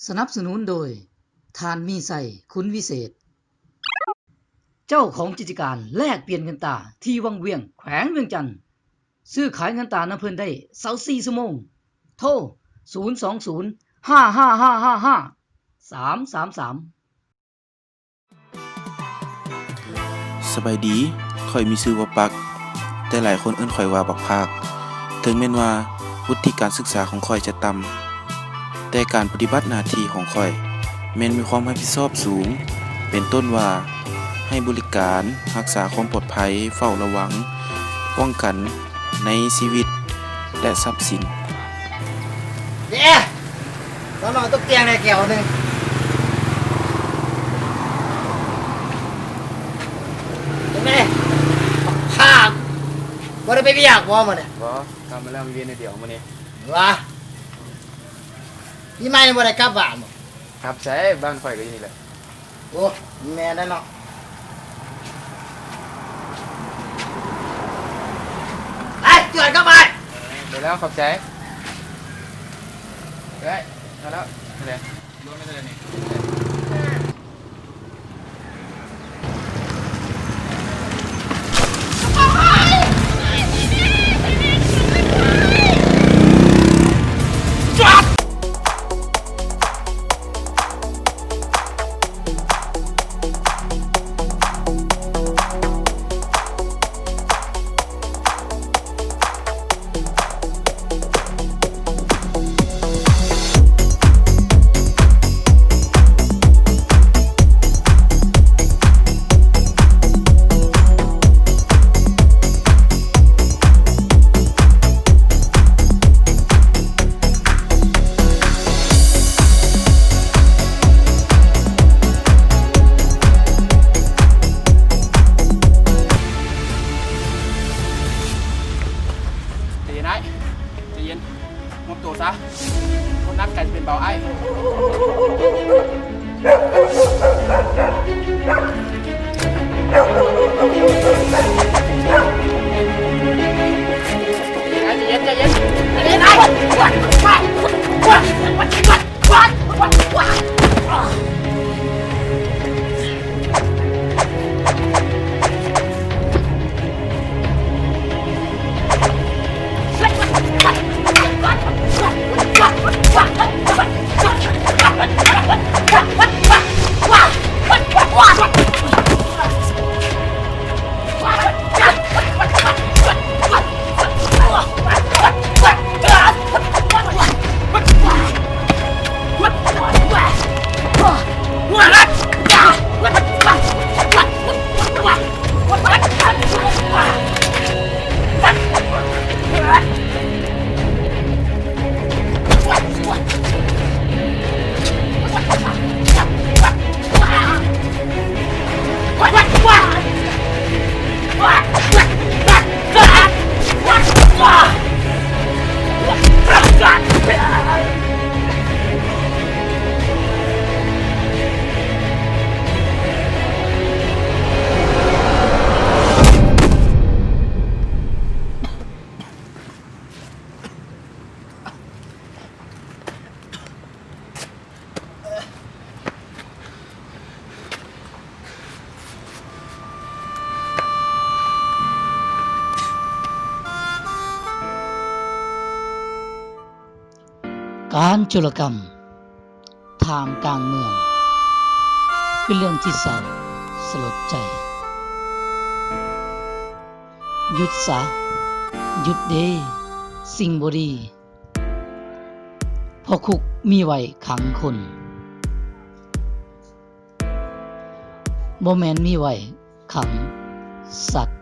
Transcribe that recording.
สนับสนุนโดยทานมีไส้คุณวิเศษเจ้าของกิจการแลกเปลี่ยนเงินตราที่วังเวียงแขวงเวียงจันทน์ซื้อขายเงินตรานำเพิ่นได้24ชั่วโมงโทร02055555333สบายดีข้อยมีชื่อว่าปักแต่หลายคนเอิ้นข้อยว่าบักภาคถึงแม้นว่าวุฒิการศึกษาของข้อยจะต่ำแต่การปฏิบัติหน้าที่ของข้อยแม้นมีความรับผิดชอบสูงเป็นต้นว่าให้บริการรักษาความปลอดภัยเฝ้าระวังป้องกันในชีวิตและทรัพย์สินเดี๋ยวเรานอนตุ๊กเตียงในเกี่ยวหนึ่งตรงนี้ข้ามบ่ได้ไปเบียกบ่มันเนี่ย บ่กลับมาแล้วมีเวียนเดียวมื้อนี้ วะพี่ไม่บ่ได้กลับบ้านบ่ ครับใช่บ้านข้อยก็อยู่นี่แหละ โอ้แม่นั่นเนาะไอ้จวนเข้าไป เดี๋ยวแล้วขอบใจเฮ้ยเอาแล้วเดี๋ยวรวมไม่ได้นี่ใจเย็นไอ้ใจเย็นมอบตัวซะคนนักไก่จะเป็นเบาไอ้ใจเย็นใจเย็นใจเย็นไอ้การโจรกรรมท่ามกลางเมืองเป็นเรื่องที่เศร้าสลดใจหยุดซะหยุดเด้สิ่งบ่ดีเพราะคุกมีไว้ขังคนบ่แม่นมีไว้ขังสัตว์